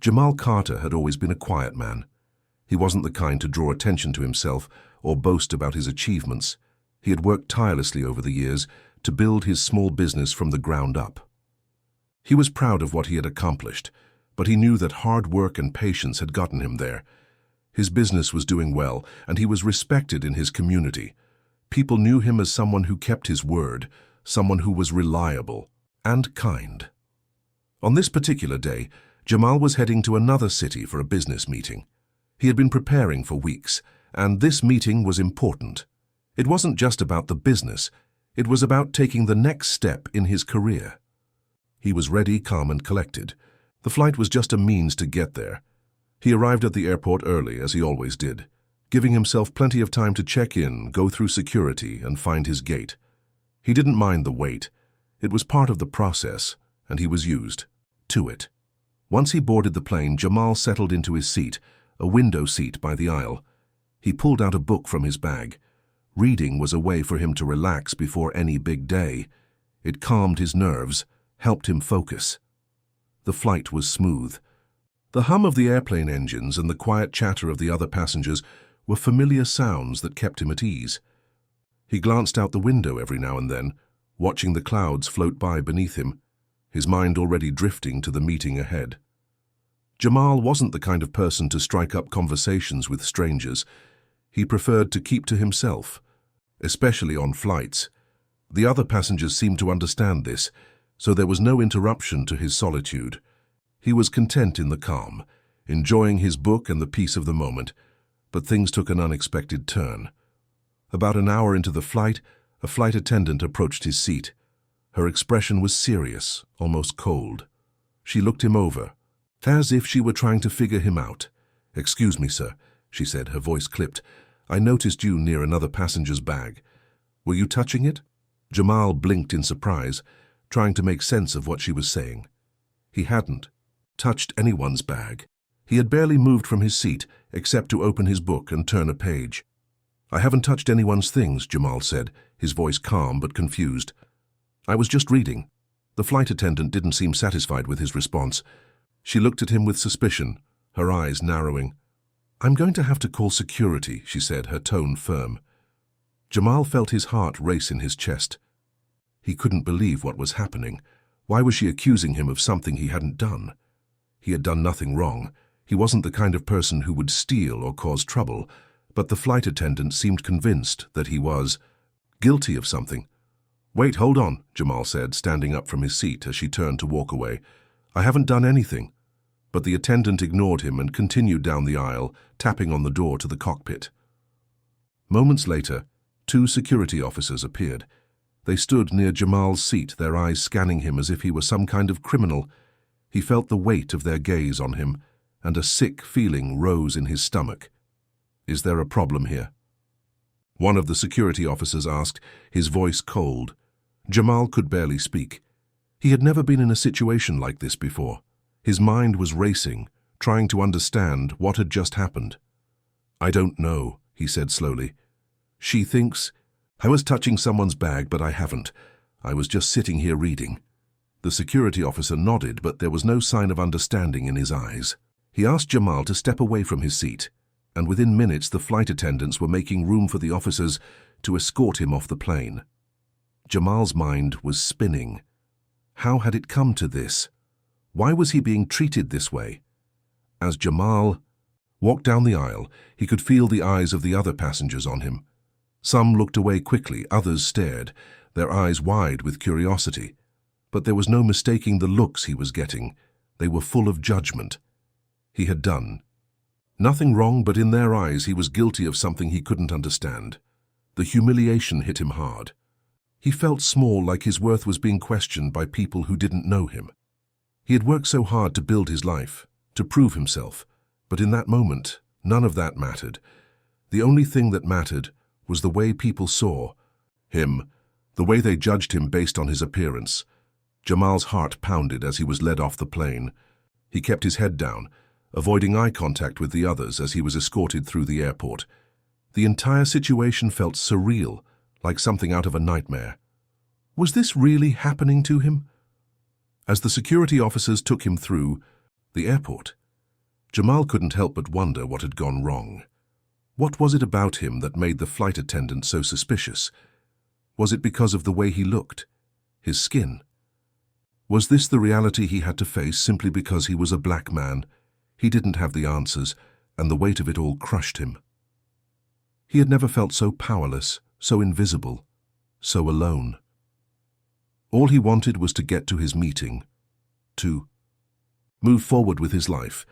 Jamal Carter had always been a quiet man. He wasn't the kind to draw attention to himself or boast about his achievements. He had worked tirelessly over the years to build his small business from the ground up. He was proud of what he had accomplished, but he knew that hard work and patience had gotten him there. His business was doing well, and he was respected in his community. People knew him as someone who kept his word, someone who was reliable and kind. On this particular day, Jamal was heading to another city for a business meeting. He had been preparing for weeks, and this meeting was important. It wasn't just about the business, it was about taking the next step in his career. He was ready, calm and collected. The flight was just a means to get there. He arrived at the airport early, as he always did, giving himself plenty of time to check in, go through security, and find his gate. He didn't mind the wait. It was part of the process, and he was used to it. Once he boarded the plane, Jamal settled into his seat, a window seat by the aisle. He pulled out a book from his bag. Reading was a way for him to relax before any big day. It calmed his nerves, helped him focus. The flight was smooth. The hum of the airplane engines and the quiet chatter of the other passengers were familiar sounds that kept him at ease. He glanced out the window every now and then, watching the clouds float by beneath him, his mind already drifting to the meeting ahead. Jamal wasn't the kind of person to strike up conversations with strangers. He preferred to keep to himself, especially on flights. The other passengers seemed to understand this, so there was no interruption to his solitude. He was content in the calm, enjoying his book and the peace of the moment, but things took an unexpected turn. About an hour into the flight, a flight attendant approached his seat. Her expression was serious, almost cold. She looked him over, as if she were trying to figure him out. "Excuse me, sir," she said, her voice clipped. "I noticed you near another passenger's bag. Were you touching it?" Jamal blinked in surprise, trying to make sense of what she was saying. He hadn't touched anyone's bag. He had barely moved from his seat, except to open his book and turn a page. "I haven't touched anyone's things," Jamal said, his voice calm but confused. "I was just reading." The flight attendant didn't seem satisfied with his response. She looked at him with suspicion, her eyes narrowing. "I'm going to have to call security," she said, her tone firm. Jamal felt his heart race in his chest. He couldn't believe what was happening. Why was she accusing him of something he hadn't done? He had done nothing wrong. He wasn't the kind of person who would steal or cause trouble, but the flight attendant seemed convinced that he was guilty of something. "Wait, hold on," Jamal said, standing up from his seat as she turned to walk away. "I haven't done anything." But the attendant ignored him and continued down the aisle, tapping on the door to the cockpit. Moments later, 2 security officers appeared. They stood near Jamal's seat, their eyes scanning him as if he were some kind of criminal. He felt the weight of their gaze on him, and a sick feeling rose in his stomach. "Is there a problem here?" one of the security officers asked, his voice cold. Jamal could barely speak. He had never been in a situation like this before. His mind was racing, trying to understand what had just happened. "I don't know," he said slowly. "She thinks I was touching someone's bag, but I haven't. I was just sitting here reading." The security officer nodded, but there was no sign of understanding in his eyes. He asked Jamal to step away from his seat, and within minutes the flight attendants were making room for the officers to escort him off the plane. Jamal's mind was spinning. How had it come to this? Why was he being treated this way? As Jamal walked down the aisle, he could feel the eyes of the other passengers on him. Some looked away quickly, others stared, their eyes wide with curiosity. But there was no mistaking the looks he was getting. They were full of judgment. He had done nothing wrong, but in their eyes he was guilty of something he couldn't understand. The humiliation hit him hard. He felt small, like his worth was being questioned by people who didn't know him. He had worked so hard to build his life, to prove himself, but in that moment, none of that mattered. The only thing that mattered was the way people saw him, the way they judged him based on his appearance. Jamal's heart pounded as he was led off the plane. He kept his head down, avoiding eye contact with the others as he was escorted through the airport. The entire situation felt surreal, like something out of a nightmare. Was this really happening to him? As the security officers took him through the airport, Jamal couldn't help but wonder what had gone wrong. What was it about him that made the flight attendant so suspicious? Was it because of the way he looked? His skin? Was this the reality he had to face simply because he was a black man? He didn't have the answers, and the weight of it all crushed him. He had never felt so powerless, so invisible, so alone. All he wanted was to get to his meeting, to move forward with his life.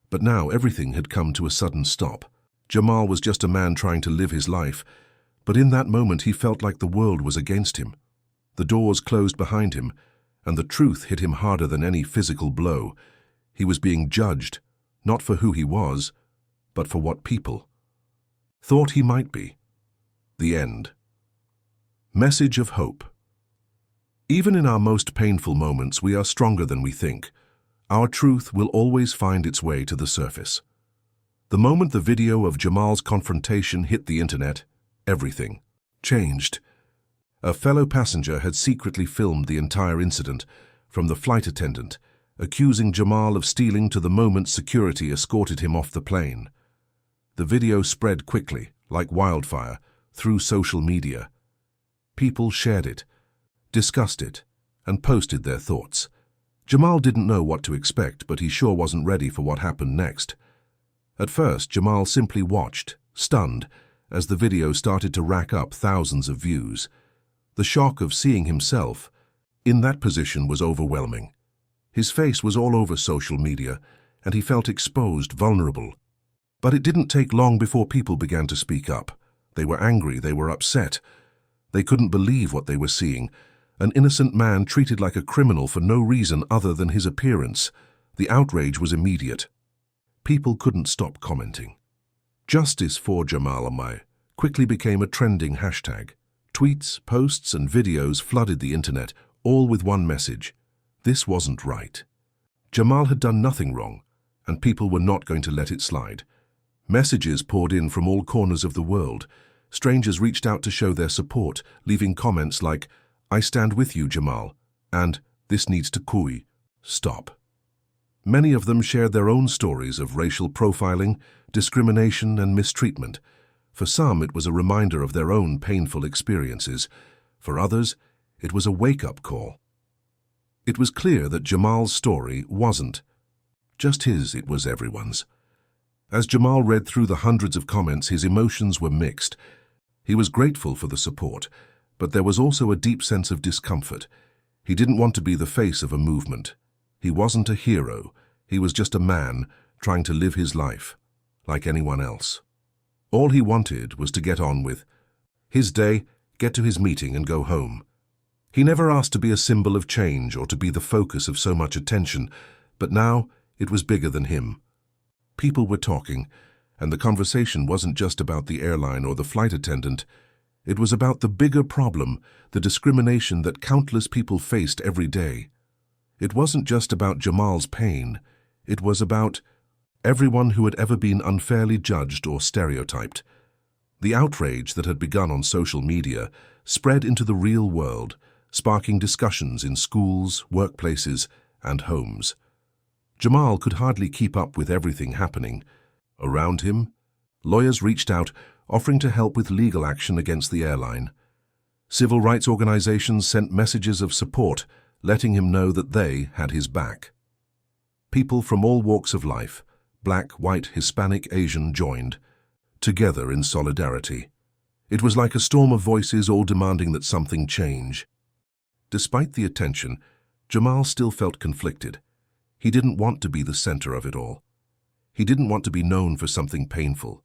But now everything had come to a sudden stop. Jamal was just a man trying to live his life, but in that moment he felt like the world was against him. The doors closed behind him, and the truth hit him harder than any physical blow. He was being judged, not for who he was, but for what people thought he might be. The end. Message of hope. Even in our most painful moments, we are stronger than we think. Our truth will always find its way to the surface. The moment the video of Jamal's confrontation hit the internet, everything changed. A fellow passenger had secretly filmed the entire incident, from the flight attendant, accusing Jamal of stealing to the moment security escorted him off the plane. The video spread quickly, like wildfire, through social media. People shared it, discussed it, and posted their thoughts. Jamal didn't know what to expect, but he sure wasn't ready for what happened next. At first, Jamal simply watched, stunned, as the video started to rack up thousands of views. The shock of seeing himself in that position was overwhelming. His face was all over social media, and he felt exposed, vulnerable. But it didn't take long before people began to speak up. They were angry, they were upset. They couldn't believe what they were seeing. An innocent man treated like a criminal for no reason other than his appearance. The outrage was immediate. People couldn't stop commenting. Justice for Jamal Amai quickly became a trending hashtag. Tweets, posts, and videos flooded the internet, all with one message: this wasn't right. Jamal had done nothing wrong, and people were not going to let it slide. Messages poured in from all corners of the world. Strangers reached out to show their support, leaving comments like, "I stand with you, Jamal," and "This needs to stop." Many of them shared their own stories of racial profiling, discrimination, and mistreatment. For some, it was a reminder of their own painful experiences. For others, it was a wake-up call. It was clear that Jamal's story wasn't just his, it was everyone's. As Jamal read through the hundreds of comments, his emotions were mixed. He was grateful for the support, but there was also a deep sense of discomfort. He didn't want to be the face of a movement. He wasn't a hero. He was just a man trying to live his life like anyone else. All he wanted was to get on with his day, get to his meeting, and go home. He never asked to be a symbol of change or to be the focus of so much attention, but now it was bigger than him. People were talking, and the conversation wasn't just about the airline or the flight attendant. It was about the bigger problem, the discrimination that countless people faced every day. It wasn't just about Jamal's pain. It was about everyone who had ever been unfairly judged or stereotyped. The outrage that had begun on social media spread into the real world, sparking discussions in schools, workplaces, and homes. Jamal could hardly keep up with everything happening. Around him, lawyers reached out, offering to help with legal action against the airline. Civil rights organizations sent messages of support, letting him know that they had his back. People from all walks of life, black, white, Hispanic, Asian, joined, together in solidarity. It was like a storm of voices all demanding that something change. Despite the attention, Jamal still felt conflicted. He didn't want to be the center of it all. He didn't want to be known for something painful.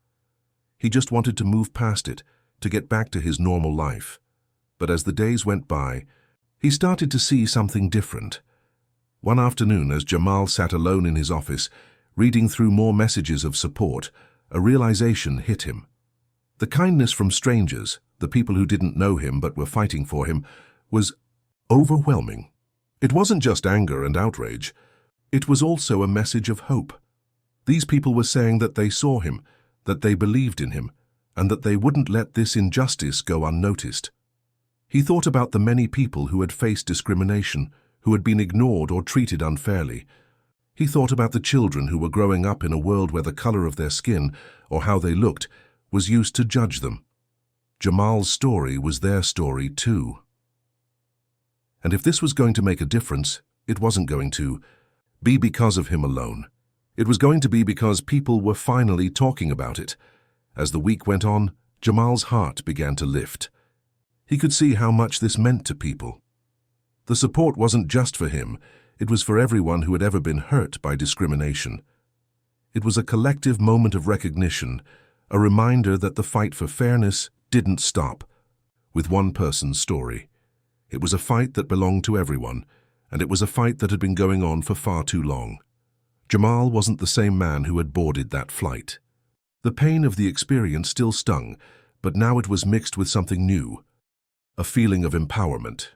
He just wanted to move past it, to get back to his normal life. But as the days went by, he started to see something different. One afternoon, as Jamal sat alone in his office, reading through more messages of support, a realization hit him. The kindness from strangers, the people who didn't know him but were fighting for him, was overwhelming. It wasn't just anger and outrage. It was also a message of hope. These people were saying that they saw him, that they believed in him, and that they wouldn't let this injustice go unnoticed. He thought about the many people who had faced discrimination, who had been ignored or treated unfairly. He thought about the children who were growing up in a world where the color of their skin or how they looked was used to judge them. Jamal's story was their story too. And if this was going to make a difference, it wasn't going to be because of him alone. It was going to be because people were finally talking about it. As the week went on, Jamal's heart began to lift. He could see how much this meant to people. The support wasn't just for him, it was for everyone who had ever been hurt by discrimination. It was a collective moment of recognition, a reminder that the fight for fairness didn't stop with one person's story. It was a fight that belonged to everyone, and it was a fight that had been going on for far too long. Jamal wasn't the same man who had boarded that flight. The pain of the experience still stung, but now it was mixed with something new, a feeling of empowerment.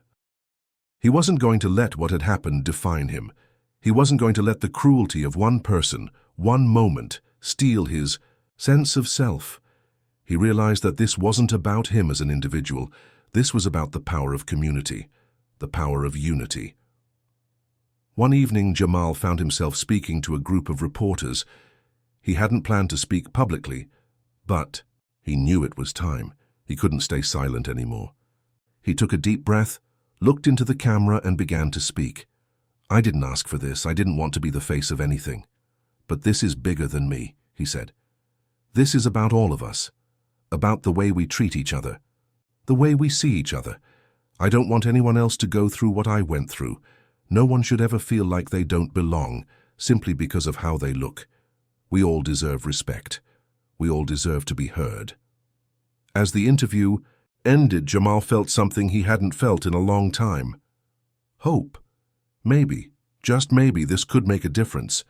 He wasn't going to let what had happened define him. He wasn't going to let the cruelty of one person, one moment, steal his sense of self. He realized that this wasn't about him as an individual. This was about the power of community, the power of unity. One evening, Jamal found himself speaking to a group of reporters. He hadn't planned to speak publicly, but he knew it was time. He couldn't stay silent anymore. He took a deep breath, looked into the camera and began to speak. "I didn't ask for this. I didn't want to be the face of anything. But this is bigger than me," he said. "This is about all of us, about the way we treat each other, the way we see each other. I don't want anyone else to go through what I went through. No one should ever feel like they don't belong, simply because of how they look. We all deserve respect. We all deserve to be heard." As the interview ended, Jamal felt something he hadn't felt in a long time. Hope. Maybe, just maybe, this could make a difference.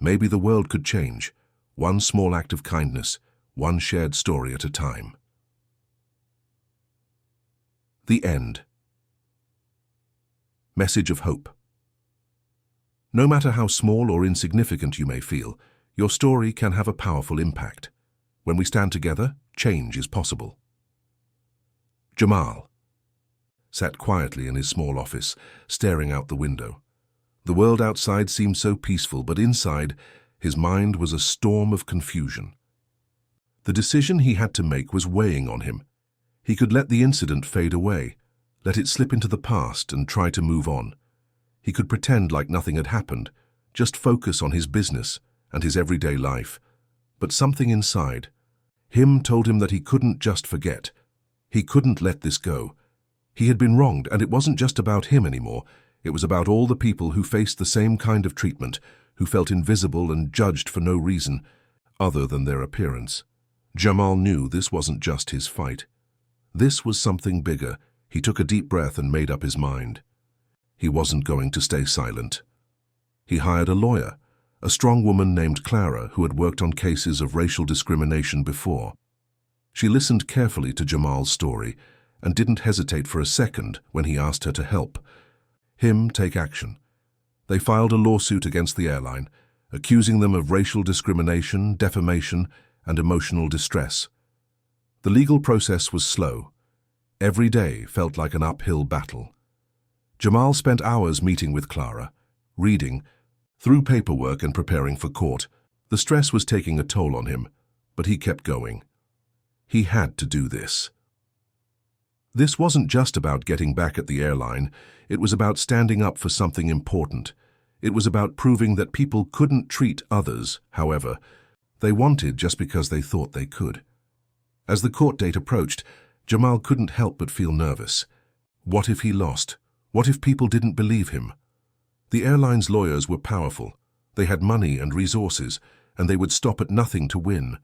Maybe the world could change. One small act of kindness, one shared story at a time. The end. Message of hope. No matter how small or insignificant you may feel, your story can have a powerful impact. When we stand together, change is possible. Jamal sat quietly in his small office, staring out the window. The world outside seemed so peaceful, but inside, his mind was a storm of confusion. The decision he had to make was weighing on him. He could let the incident fade away, let it slip into the past and try to move on. He could pretend like nothing had happened, just focus on his business and his everyday life. But something inside him told him that he couldn't just forget. He couldn't let this go. He had been wronged, and it wasn't just about him anymore. It was about all the people who faced the same kind of treatment, who felt invisible and judged for no reason other than their appearance. Jamal knew this wasn't just his fight. This was something bigger. He took a deep breath and made up his mind. He wasn't going to stay silent. He hired a lawyer, a strong woman named Clara who had worked on cases of racial discrimination before. She listened carefully to Jamal's story and didn't hesitate for a second when he asked her to help him take action. They filed a lawsuit against the airline, accusing them of racial discrimination, defamation, and emotional distress. The legal process was slow. Every day felt like an uphill battle. Jamal spent hours meeting with Clara, reading, through paperwork and preparing for court. The stress was taking a toll on him, but he kept going. He had to do this. This wasn't just about getting back at the airline. It was about standing up for something important. It was about proving that people couldn't treat others, however, they wanted just because they thought they could. As the court date approached, Jamal couldn't help but feel nervous. What if he lost? What if people didn't believe him? The airline's lawyers were powerful. They had money and resources, and they would stop at nothing to win.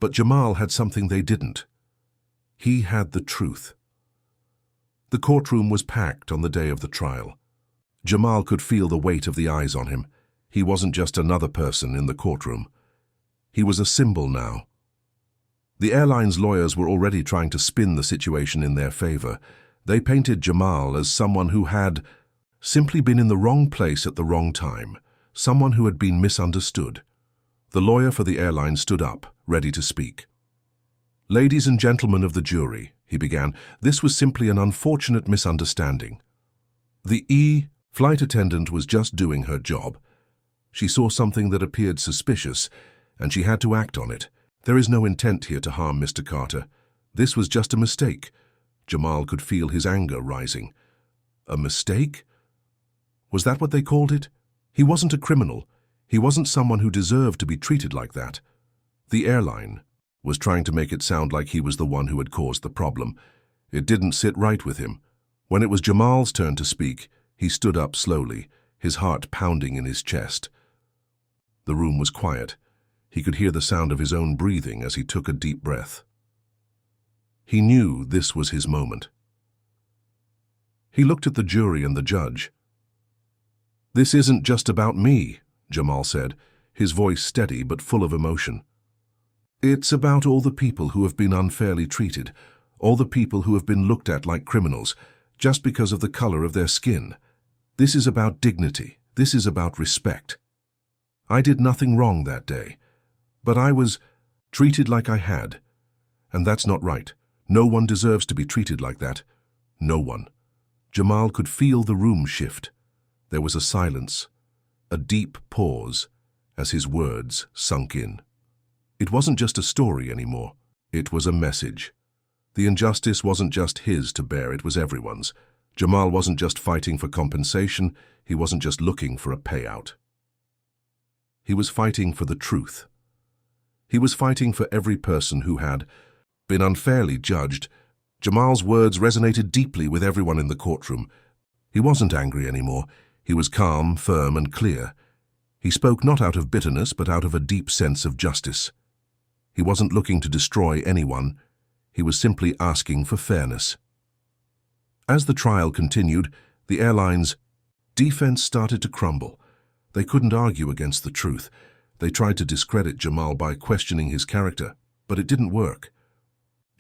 But Jamal had something they didn't. He had the truth. The courtroom was packed on the day of the trial. Jamal could feel the weight of the eyes on him. He wasn't just another person in the courtroom. He was a symbol now. The airline's lawyers were already trying to spin the situation in their favor. They painted Jamal as someone who had simply been in the wrong place at the wrong time, someone who had been misunderstood. The lawyer for the airline stood up, ready to speak. "Ladies and gentlemen of the jury," he began, "this was simply an unfortunate misunderstanding. The flight attendant was just doing her job. She saw something that appeared suspicious, and she had to act on it. There is no intent here to harm Mr. Carter. This was just a mistake. Jamal could feel his anger rising. A mistake? Was that what they called it? He wasn't a criminal. He wasn't someone who deserved to be treated like that. The airline was trying to make it sound like he was the one who had caused the problem. It didn't sit right with him. When it was Jamal's turn to speak, he stood up slowly, his heart pounding in his chest. The room was quiet. He could hear the sound of his own breathing as he took a deep breath. He knew this was his moment. He looked at the jury and the judge. "This isn't just about me," Jamal said, his voice steady but full of emotion. "It's about all the people who have been unfairly treated, all the people who have been looked at like criminals, just because of the color of their skin. This is about dignity. This is about respect. I did nothing wrong that day, but I was treated like I had. And that's not right. No one deserves to be treated like that. No one." Jamal could feel the room shift. There was a silence, a deep pause, as his words sunk in. It wasn't just a story anymore. It was a message. The injustice wasn't just his to bear, it was everyone's. Jamal wasn't just fighting for compensation, he wasn't just looking for a payout. He was fighting for the truth. He was fighting for every person who had been unfairly judged. Jamal's words resonated deeply with everyone in the courtroom. He wasn't angry anymore. He was calm, firm, and clear. He spoke not out of bitterness, but out of a deep sense of justice. He wasn't looking to destroy anyone. He was simply asking for fairness. As the trial continued, the airline's defense started to crumble. They couldn't argue against the truth. They tried to discredit Jamal by questioning his character, but it didn't work.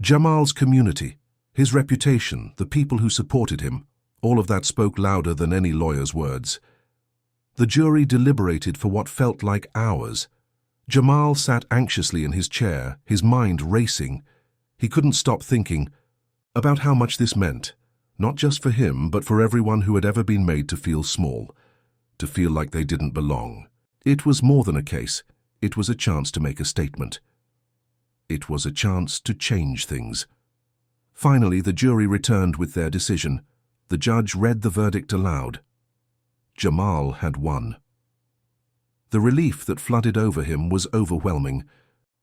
Jamal's community, his reputation, the people who supported him, all of that spoke louder than any lawyer's words. The jury deliberated for what felt like hours. Jamal sat anxiously in his chair, his mind racing. He couldn't stop thinking about how much this meant, not just for him, but for everyone who had ever been made to feel small, to feel like they didn't belong. It was more than a case. It was a chance to make a statement. It was a chance to change things. Finally, the jury returned with their decision. The judge read the verdict aloud. Jamal had won. The relief that flooded over him was overwhelming.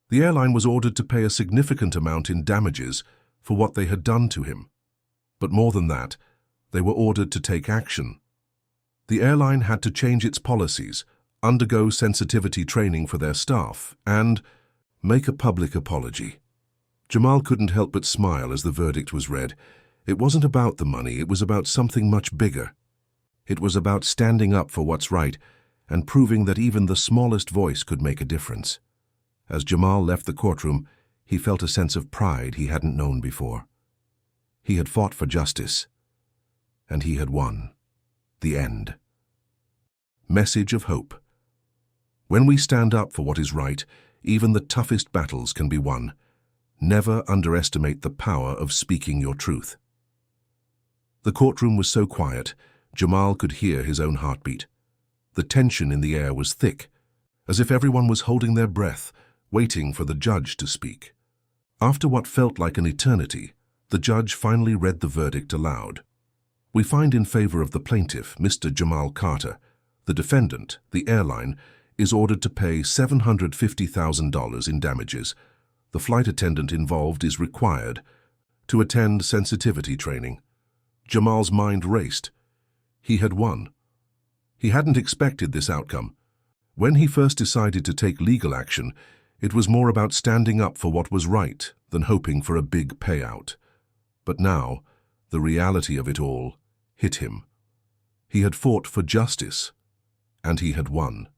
The airline was ordered to pay a significant amount in damages for what they had done to him. But more than that, they were ordered to take action. The airline had to change its policies, undergo sensitivity training for their staff, and make a public apology. Jamal couldn't help but smile as the verdict was read. It wasn't about the money, it was about something much bigger. It was about standing up for what's right and proving that even the smallest voice could make a difference. As Jamal left the courtroom, he felt a sense of pride he hadn't known before. He had fought for justice, and he had won. The end. Message of hope. When we stand up for what is right, even the toughest battles can be won. Never underestimate the power of speaking your truth. The courtroom was so quiet, Jamal could hear his own heartbeat. The tension in the air was thick, as if everyone was holding their breath, waiting for the judge to speak. After what felt like an eternity, the judge finally read the verdict aloud. We find in favor of the plaintiff, Mr. Jamal Carter. The defendant, the airline, is ordered to pay $750,000 in damages. The flight attendant involved is required to attend sensitivity training. Jamal's mind raced. He had won. He hadn't expected this outcome. When he first decided to take legal action, it was more about standing up for what was right than hoping for a big payout. But now, the reality of it all hit him. He had fought for justice, and he had won.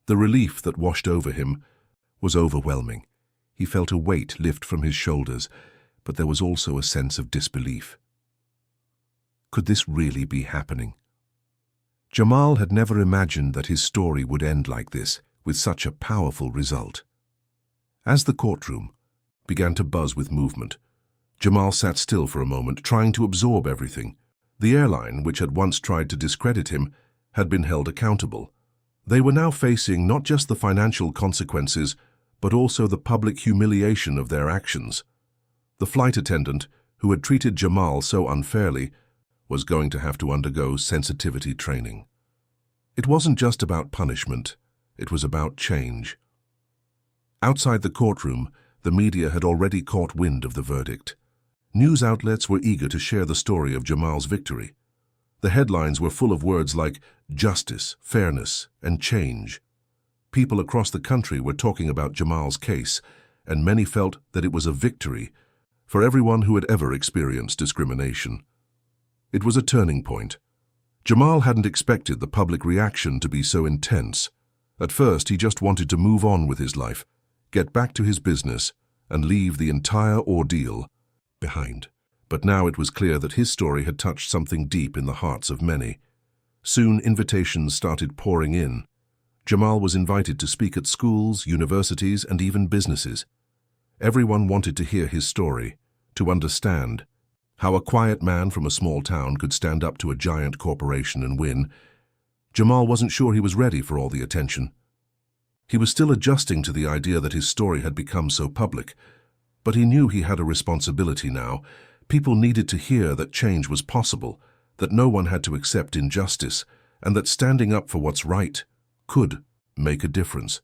The relief that washed over him was overwhelming. He felt a weight lift from his shoulders, but there was also a sense of disbelief. Could this really be happening? Jamal had never imagined that his story would end like this, with such a powerful result. As the courtroom began to buzz with movement, Jamal sat still for a moment, trying to absorb everything. The airline, which had once tried to discredit him, had been held accountable. They were now facing not just the financial consequences, but also the public humiliation of their actions. The flight attendant, who had treated Jamal so unfairly, was going to have to undergo sensitivity training. It wasn't just about punishment, it was about change. Outside the courtroom, the media had already caught wind of the verdict. News outlets were eager to share the story of Jamal's victory. The headlines were full of words like justice, fairness, and change. People across the country were talking about Jamal's case, and many felt that it was a victory for everyone who had ever experienced discrimination. It was a turning point. Jamal hadn't expected the public reaction to be so intense. At first, he just wanted to move on with his life, get back to his business, and leave the entire ordeal behind. But now it was clear that his story had touched something deep in the hearts of many. Soon, invitations started pouring in. Jamal was invited to speak at schools, universities, and even businesses. Everyone wanted to hear his story, to understand how a quiet man from a small town could stand up to a giant corporation and win. Jamal wasn't sure he was ready for all the attention. He was still adjusting to the idea that his story had become so public, but he knew he had a responsibility now. People needed to hear that change was possible, that no one had to accept injustice, and that standing up for what's right could make a difference.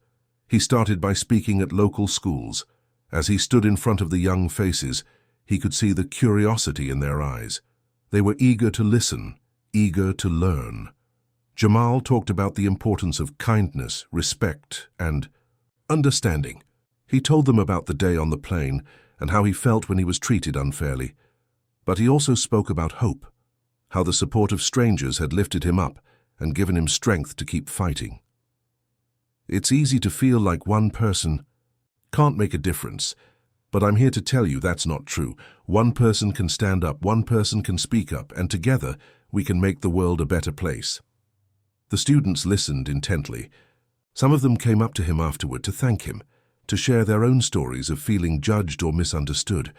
He started by speaking at local schools. As he stood in front of the young faces, he could see the curiosity in their eyes. They were eager to listen, eager to learn. Jamal talked about the importance of kindness, respect, and understanding. He told them about the day on the plane and how he felt when he was treated unfairly. But he also spoke about hope, how the support of strangers had lifted him up and given him strength to keep fighting. It's easy to feel like one person can't make a difference, but I'm here to tell you that's not true. One person can stand up, one person can speak up, and together we can make the world a better place. The students listened intently. Some of them came up to him afterward to thank him, to share their own stories of feeling judged or misunderstood.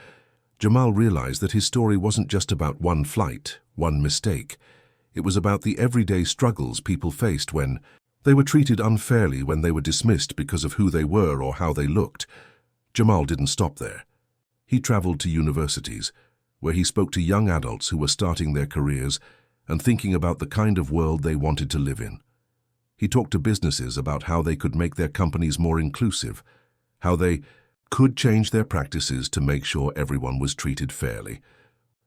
Jamal realized that his story wasn't just about one flight, one mistake. It was about the everyday struggles people faced when they were treated unfairly, when they were dismissed because of who they were or how they looked. Jamal didn't stop there. He traveled to universities, where he spoke to young adults who were starting their careers and thinking about the kind of world they wanted to live in. He talked to businesses about how they could make their companies more inclusive, how they could change their practices to make sure everyone was treated fairly.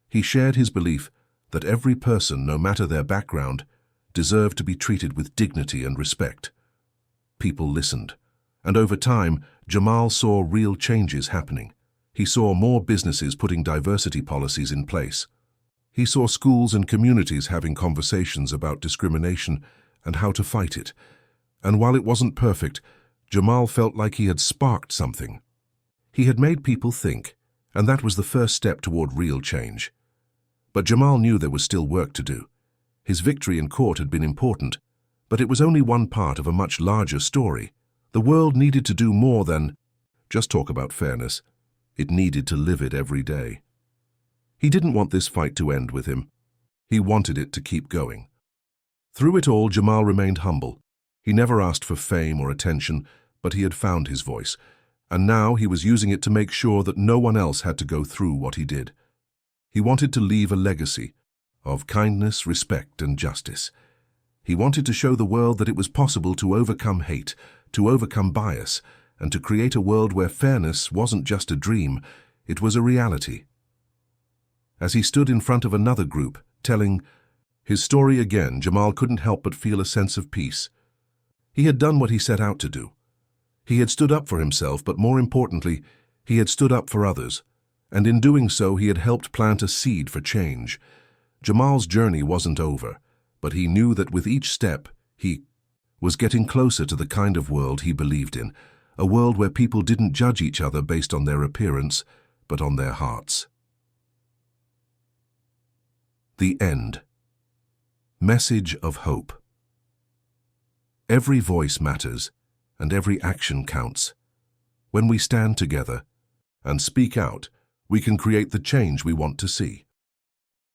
He shared his belief that every person, no matter their background, deserved to be treated with dignity and respect. People listened, and over time, Jamal saw real changes happening. He saw more businesses putting diversity policies in place. He saw schools and communities having conversations about discrimination and how to fight it. And while it wasn't perfect, Jamal felt like he had sparked something. He had made people think, and that was the first step toward real change. But Jamal knew there was still work to do. His victory in court had been important, but it was only one part of a much larger story. The world needed to do more than just talk about fairness. It needed to live it every day. He didn't want this fight to end with him. He wanted it to keep going. Through it all, Jamal remained humble. He never asked for fame or attention, but he had found his voice, and now he was using it to make sure that no one else had to go through what he did. He wanted to leave a legacy of kindness, respect, and justice. He wanted to show the world that it was possible to overcome hate, to overcome bias, and to create a world where fairness wasn't just a dream, it was a reality. As he stood in front of another group, telling his story again, Jamal couldn't help but feel a sense of peace. He had done what he set out to do. He had stood up for himself, but more importantly, he had stood up for others, and in doing so, he had helped plant a seed for change. Jamal's journey wasn't over, but he knew that with each step, he was getting closer to the kind of world he believed in, a world where people didn't judge each other based on their appearance, but on their hearts. The end. Message of hope. Every voice matters, and every action counts. When we stand together and speak out, we can create the change we want to see.